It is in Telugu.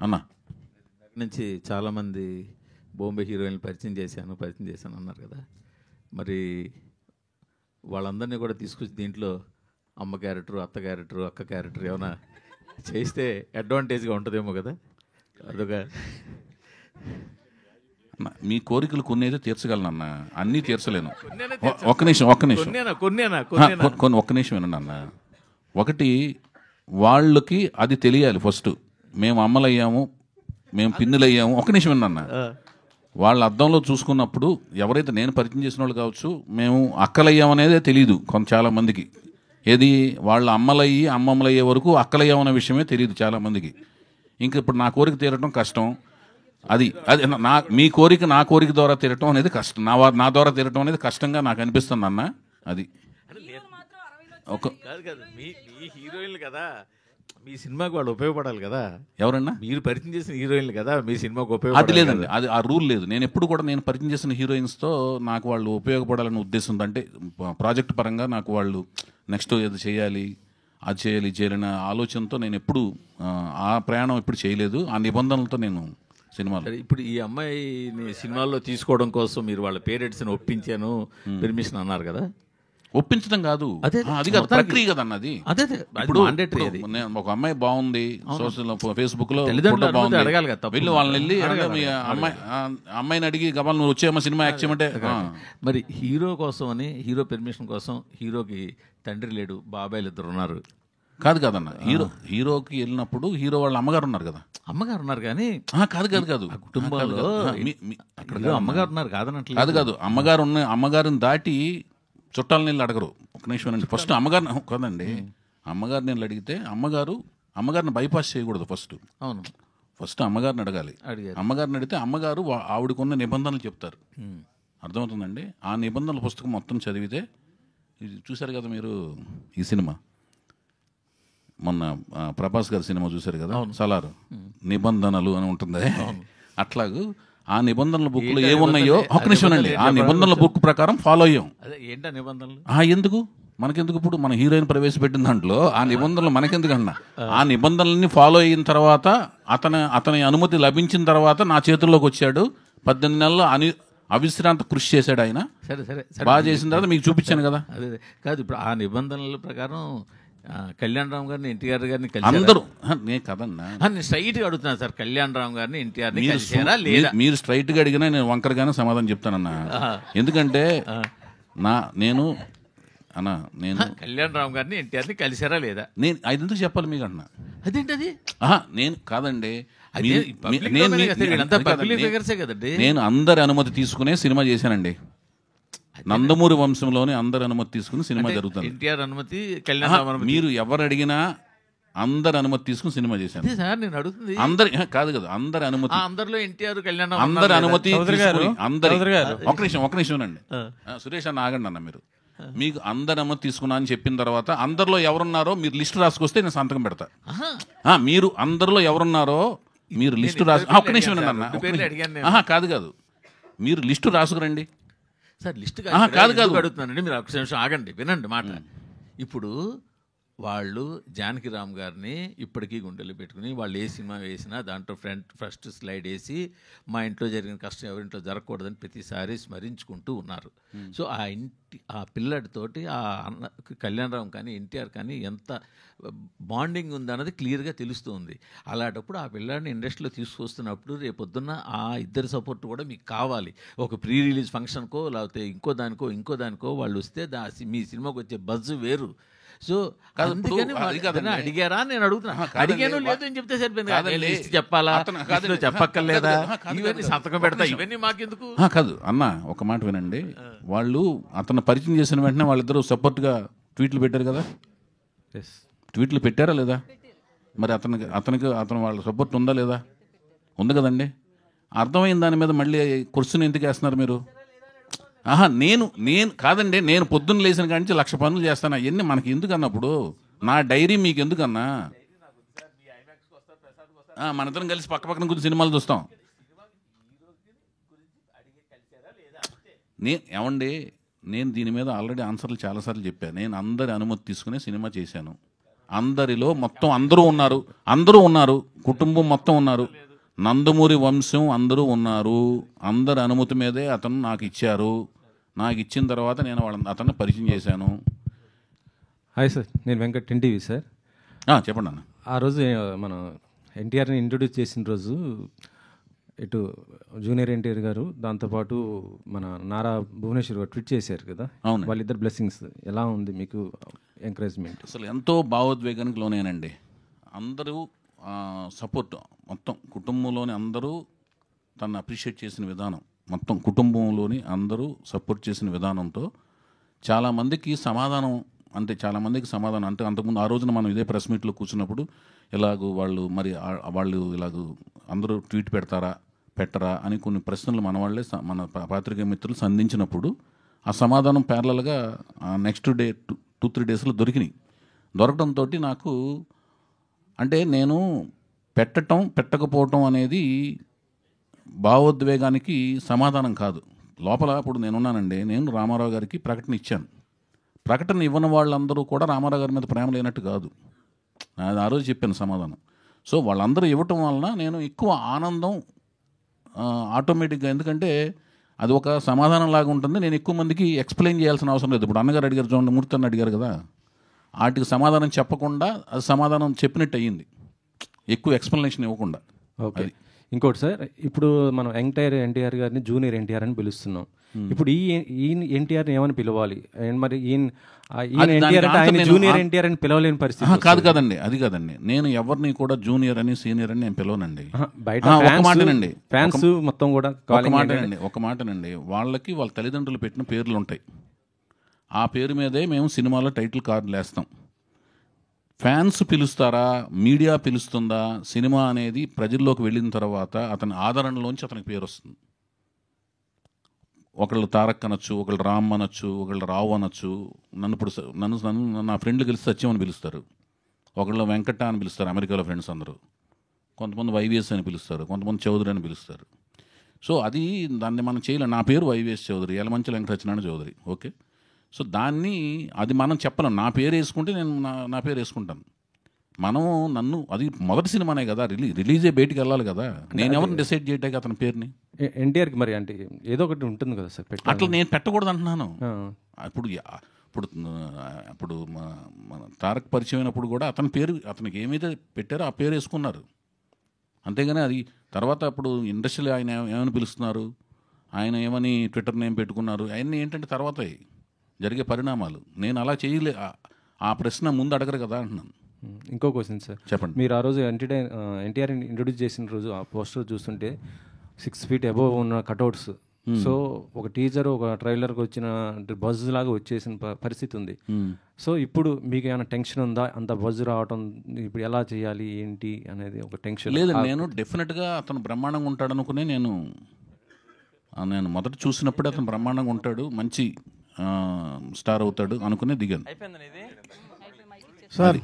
అన్న నుంచి చాలామంది బాంబే హీరోయిన్లు పరిచయం చేశాను అన్నారు కదా, మరి వాళ్ళందరినీ కూడా తీసుకొచ్చి దీంట్లో అమ్మ క్యారెక్టరు, అత్త క్యారెక్టరు, అక్క క్యారెక్టర్ ఏమైనా చేస్తే అడ్వాంటేజ్గా ఉంటుందేమో కదా. అదొక మీ కోరికలు కొన్ని అయితే తీర్చగలను అన్న, అన్నీ తీర్చలేను. ఒక్క నిమిషం వినండి అన్న. ఒకటి, వాళ్ళకి అది తెలియాలి ఫస్ట్. మేము అమ్మలయ్యాము, మేము పిన్నులయ్యాము. ఒక నిమిషం వినన్న. వాళ్ళ అద్దంలో చూసుకున్నప్పుడు ఎవరైతే నేను పరిచయం చేసిన వాళ్ళు కావచ్చు, మేము అక్కలయ్యామనేదే తెలియదు చాలా మందికి. ఏది వాళ్ళ అమ్మలయ్యి అమ్మమ్మలయ్యే వరకు అక్కలయ్యామనే విషయమే తెలియదు చాలామందికి. ఇంక ఇప్పుడు నా కోరిక తీరటం కష్టం. అది అది మీ కోరిక నా కోరిక ద్వారా తీరటం అనేది కష్టం, నా ద్వారా తీరటం అనేది కష్టంగా నాకు అనిపిస్తుంది అన్న. అది ఒక మీ హీరోయిన్లు కదా, మీ సినిమాకి వాళ్ళు ఉపయోగపడాలి కదా. ఎవరన్నా మీరు పరిచయం చేసిన హీరోయిన్లు కదా మీ సినిమాకి అది ఉపయోగపడాలి. లేదండి, అది ఆ రూల్ లేదు. నేను ఎప్పుడు కూడా నేను పరిచయం చేసిన హీరోయిన్స్తో నాకు వాళ్ళు ఉపయోగపడాలనే ఉద్దేశం ఉంది. అంటే ప్రాజెక్ట్ పరంగా నాకు వాళ్ళు నెక్స్ట్ ఏది చేయాలి, అది చేయాలి, ఇది చేయాలనే ఆలోచనతో నేను ఎప్పుడు ఆ ప్రయాణం ఎప్పుడు చేయలేదు. ఆ నిబంధనలతో నేను సినిమాలో. ఇప్పుడు ఈ అమ్మాయిని సినిమాల్లో తీసుకోవడం కోసం మీరు వాళ్ళ పేరెంట్స్ని ఒప్పించాను, పెర్మిషన్ అన్నారు కదా. ఒప్పించడం కాదు, అదే అది కాదు, ప్రక్రియ కదన్న అది. ఇప్పుడు ఒక అమ్మాయి బాగుంది, సోషల్ ఫేస్బుక్ లో అడగాలి కదా, వెళ్ళి వాళ్ళని వెళ్ళి అమ్మాయిని అడిగి గబాల్ నువ్వు వచ్చేయమ్మా సినిమా యాక్ట్ చేయమంటే. మరి హీరో కోసం అని, హీరో పెర్మిషన్ కోసం, హీరోకి తండ్రి లేడు, బాబాయిలు ఇద్దరు ఉన్నారు. కాదన్న, హీరోకి వెళ్ళినప్పుడు హీరో వాళ్ళ అమ్మగారు ఉన్నారు కదా. అమ్మగారు ఉన్నారు కానీ కాదు కుటుంబంలో అమ్మగారు ఉన్నారు కాదనట్లు. కాదు అమ్మగారిని దాటి చుట్టాల నీళ్ళు అడగరు. ఒక నిమిషం అండి, ఫస్ట్ అమ్మగారిని కదండి, అమ్మగారిని నీళ్ళు అడిగితే అమ్మగారిని బైపాస్ చేయకూడదు. ఫస్ట్ అమ్మగారిని అడగాలి. అమ్మగారిని అడిగితే అమ్మగారు ఆవిడకున్న నిబంధనలు చెప్తారు. అర్థమవుతుందండి. ఆ నిబంధనల పుస్తకం మొత్తం చదివితే, ఇది చూశారు కదా మీరు ఈ సినిమా, మొన్న ప్రభాస్ గారి సినిమా చూశారు కదా సలారు, నిబంధనలు అని ఉంటుంది. అట్లాగూ ఆ నిబంధనల బుక్ లో ఏమున్నాయో ఒక నిమిషం అండి, ఆ నిబంధనల బుక్ ప్రకారం ఫాలో అయ్యాం. ఎందుకు మనకెందుకు, ఇప్పుడు మన హీరోయిన్ ప్రవేశపెట్టిన దాంట్లో ఆ నిబంధనలు మనకెందుకు అన్నా, ఆ నిబంధనల్ని ఫాలో అయిన తర్వాత అతని అనుమతి లభించిన తర్వాత నా చేతుల్లోకి వచ్చాడు. 18 నెలలు అవిశ్రాంత కృషి చేశాడు ఆయన. సరే బాగా చేసిన తర్వాత మీకు చూపించాను కదా. అదే కాదు, ఇప్పుడు ఆ నిబంధనల ప్రకారం కళ్యాణ్ రామ్ గారిని, ఎన్టీఆర్ గారిని అందరూ నేను కదన్నా, నేను స్ట్రైట్ గా అడుగుతున్నాను సార్. కళ్యాణ్ రామ్ గారిని, ఎన్టీఆర్ కలిసారా లేదా? మీరు స్ట్రైట్ గా అడిగినా నేను వంకరగానే సమాధానం చెప్తానన్నా. ఎందుకంటే నేను కళ్యాణ్ రామ్ గారిని, ఎన్టీఆర్ని కలిసారా లేదా నేను అది ఎందుకు చెప్పాలి మీకు అన్నా. అదేంటది? నేను కాదండి, నేను అందరి అనుమతి తీసుకునే సినిమా చేశానండి. నందమూరి వంశంలోనే అందరి అనుమతి తీసుకుని సినిమా జరుగుతుంది. ఎన్టీఆర్ అనుమతి, కళ్యాణ్, మీరు ఎవరు అడిగినా అందరి అనుమతి తీసుకుని సినిమా చేశాను సార్. నేను అడుగుతుంది అందరి కాదు కదా, అందరి అనుమతి, అందరిలో ఎన్టీఆర్, కళ్యాణ్, అందరి అనుమతి. ఒక నిమిషం అండి, సురేష్ అన్న ఆగండి అన్న. మీకు అందరి అనుమతి తీసుకున్నా అని చెప్పిన తర్వాత అందరిలో ఎవరున్నారో మీరు లిస్టు రాసుకొస్తే నేను సంతకం పెడతా. మీరు అందరిలో ఎవరున్నారో మీరు లిస్టు రాసు. ఒక్క నిమిషం అన్న, కాదు మీరు లిస్టు రాసుకురండి సార్. లిస్ట్ కాదు అడుగుతున్నానండి, మీరు ఒక నిమిషం ఆగండి, వినండి మాట. ఇప్పుడు వాళ్ళు జానకి రామ్ గారిని ఇప్పటికీ గుండెలు పెట్టుకుని వాళ్ళు ఏ సినిమా వేసినా దాంట్లో ఫస్ట్ స్లైడ్ వేసి మా ఇంట్లో జరిగిన కష్టం ఎవరింట్లో జరగకూడదని ప్రతిసారి స్మరించుకుంటూ ఉన్నారు. సో ఆ పిల్లడితోటి ఆ కళ్యాణ్ రామ్ కానీ, ఎన్టీఆర్ కానీ ఎంత బాండింగ్ ఉందన్నది క్లియర్గా తెలుస్తుంది. అలాంటప్పుడు ఆ పిల్లాడిని ఇండస్ట్రీలో తీసుకొస్తున్నప్పుడు రేపొద్దున్న ఆ ఇద్దరి సపోర్ట్ కూడా మీకు కావాలి. ఒక ప్రీ రిలీజ్ ఫంక్షన్కో లేకపోతే ఇంకో దానికో వాళ్ళు వస్తే మీ సినిమాకి వచ్చే బజ్ వేరు. సో అడిగారా నేను అడుగుతున్నా, అడిగాను లేదు అని చెప్తే సరిపోయింది. చెప్పాలా, చెప్పక్కర్లేదా, ఇవన్నీ సంతకం పెడతా, ఇవన్నీ మాకెందుకు? కాదు అన్న, ఒక మాట వినండి. వాళ్ళు అతను పరిచయం చేసిన వెంటనే వాళ్ళిద్దరూ సపోర్ట్గా ట్వీట్లు పెట్టారు కదా. ట్వీట్లు పెట్టారా లేదా? మరి అతను వాళ్ళ సపోర్ట్ ఉందా లేదా? ఉంది కదండి. అర్థమైన దాని మీద మళ్ళీ క్వశ్చన్ ఎందుకు వేస్తున్నారు మీరు? నేను కాదండి, నేను పొద్దున్న లేచిన కాడి నుంచి 1,00,000 పనులు చేస్తాను. అవన్నీ మనకి ఎందుకు అన్నప్పుడు నా డైరీ మీకు ఎందుకన్నా? మనిద్దరం కలిసి పక్కన కూర్చొని సినిమాలు చూస్తాం. నేను దీని మీద ఆల్రెడీ ఆన్సర్లు చాలాసార్లు చెప్పాను. నేను అందరి అనుమతి తీసుకునే సినిమా చేశాను. అందరిలో మొత్తం అందరూ ఉన్నారు, కుటుంబం మొత్తం ఉన్నారు, నందమూరి వంశం అందరూ ఉన్నారు. అందరి అనుమతి మీదే అతను నాకు ఇచ్చారు. నాకు ఇచ్చిన తర్వాత నేను అతన్ని పరిచయం చేశాను. హాయ్ సార్, నేను వెంకట్ ఎన్టీవీ సార్. చెప్పండి అన్న. ఆ రోజు మన ఎన్టీఆర్ని ఇంట్రొడ్యూస్ చేసిన రోజు ఇటు జూనియర్ ఎన్టీఆర్ గారు, దాంతోపాటు మన నారా భువనేశ్వర్ గారు ట్వీట్ చేశారు కదా. అవును. వాళ్ళిద్దరు బ్లెస్సింగ్స్ ఎలా ఉంది మీకు ఎంకరేజ్మెంట్? అసలు ఎంతో భావోద్వేగానికి లోనేనండి. అందరూ సపోర్ట్, మొత్తం కుటుంబంలోని అందరూ తను అప్రిషియేట్ చేసిన విధానం, మొత్తం కుటుంబంలోని అందరూ సపోర్ట్ చేసిన విధానంతో చాలామందికి సమాధానం అంటే అంతకుముందు ఆ రోజున మనం ఇదే ప్రెస్ మీట్లో కూర్చున్నప్పుడు ఇలాగూ వాళ్ళు ఇలాగూ అందరూ ట్వీట్ పెట్టరా అని కొన్ని ప్రశ్నలు మన పాత్రికేయ మిత్రులు సంధించినప్పుడు ఆ సమాధానం ప్యారలల్గా నెక్స్ట్ డే 2-3 డేస్లో దొరకడంతో నాకు అంటే నేను పెట్టకపోవటం అనేది భావోద్వేగానికి సమాధానం కాదు. లోపల ఇప్పుడు నేనున్నానండి, నేను రామారావు గారికి ప్రకటన ఇచ్చాను. ప్రకటన ఇవ్వని వాళ్ళందరూ కూడా రామారావు గారి మీద ప్రేమ లేనట్టు కాదు, అది ఆ రోజు చెప్పాను సమాధానం. సో వాళ్ళందరూ ఇవ్వటం వలన నేను ఎక్కువ ఆనందం ఆటోమేటిక్గా, ఎందుకంటే అది ఒక సమాధానం లాగా ఉంటుంది. నేను ఎక్కువ మందికి ఎక్స్ప్లెయిన్ చేయాల్సిన అవసరం లేదు. ఇప్పుడు అన్నగారు అడిగారు చూడండి, మూర్తి అన్న అడిగారు కదా, వాటికి సమాధానం చెప్పకుండా అది సమాధానం చెప్పినట్టు అయ్యింది, ఎక్కువ ఎక్స్ప్లెనేషన్ ఇవ్వకుండా. ఓకే. ఇంకోటి సార్, ఇప్పుడు మనం ఎన్టీఆర్ గారిని జూనియర్ ఎన్టీఆర్ అని పిలుస్తున్నాం. ఇప్పుడు ఈయన ఎన్టీఆర్ని ఏమని పిలవాలి? మరి ఈయన ఎన్టీఆర్ అంటే ఆయన జూనియర్ ఎన్టీఆర్ అని పిలవలేని పరిస్థితి. కాదండి, అది కాదండి. నేను ఎవరిని కూడా జూనియర్ అని సీనియర్ అని నేను పిలవనండి. బయట ఒక మాటనండి, ఫ్యాన్స్ మొత్తం కూడా ఒక మాటనండి, వాళ్ళకి వాళ్ళ తల్లిదండ్రులు పెట్టిన పేర్లు ఉంటాయి. ఆ పేరు మీదే మేము సినిమాలో టైటిల్ కార్డులు వేస్తాం. ఫ్యాన్స్ పిలుస్తారా, మీడియా పిలుస్తుందా? సినిమా అనేది ప్రజల్లోకి వెళ్ళిన తర్వాత అతని ఆదరణలోంచి అతనికి పేరు వస్తుంది. ఒకళ్ళు తారక్ అనొచ్చు, ఒకళ్ళు రామ్ అనొచ్చు, ఒకళ్ళు రావు అనొచ్చు. నన్ను నా ఫ్రెండ్లు కలిసి సత్యం అని పిలుస్తారు, ఒకళ్ళు వెంకట అని పిలుస్తారు, అమెరికాలో ఫ్రెండ్స్ అందరూ. కొంతమంది వైవిఎస్ అని పిలుస్తారు, కొంతమంది చౌదరి అని పిలుస్తారు. సో దాన్ని మనం చేయలేం. నా పేరు YVS Chowdary, Yalamanchili Venkatasatyanarayana Chowdary. Okay. So అది మనం చెప్పలేం. నా పేరు వేసుకుంటే నేను నా పేరు వేసుకుంటాను. అది మొదటి సినిమానే కదా, రిలీజే బయటికి వెళ్ళాలి కదా. నేను ఎవరిని డిసైడ్ చేయటానికి అతని పేరుని? ఎన్టీఆర్కి మరి అంటే ఏదో ఒకటి ఉంటుంది కదా సార్, అట్లా నేను పెట్టకూడదు అంటున్నాను. ఇప్పుడు మన తారక్ పరిచయం అయినప్పుడు కూడా అతనికి ఏమైతే పెట్టారో ఆ పేరు వేసుకున్నారు, అంతేగాని అది తర్వాత అప్పుడు ఇండస్ట్రీలో ఆయన ఏమని పిలుస్తున్నారు, ఆయన ఏమని ట్విట్టర్ నేమ్ పెట్టుకున్నారు, అవన్నీ ఏంటంటే తర్వాత జరిగే పరిణామాలు. నేను అలా చేయలే. ఆ ప్రశ్న ముందు అడగరు కదా అంటున్నాను. ఇంకో క్వశ్చన్ సార్, చెప్పండి. మీరు ఆ రోజు ఎన్టీఆర్ ఇంట్రొడ్యూస్ చేసిన రోజు ఆ పోస్టర్ చూస్తుంటే 6 feet అబోవ్ ఉన్న కటౌట్స్, సో ఒక టీజర్ ఒక ట్రైలర్కి వచ్చిన బజ్ లాగా వచ్చేసిన పరిస్థితి ఉంది. సో ఇప్పుడు మీకు ఏమైనా టెన్షన్ ఉందా? అంత బజ్ రావటం ఇప్పుడు ఎలా చేయాలి ఏంటి అనేది ఒక టెన్షన్ లేదు. నేను డెఫినెట్గా అతను బ్రహ్మాండంగా ఉంటాడు అనుకునే నేను మొదట చూసినప్పుడే అతను బ్రహ్మాండంగా ఉంటాడు, మంచి స్టార్ అవుతాడు అనుకునే దిగాను. సార్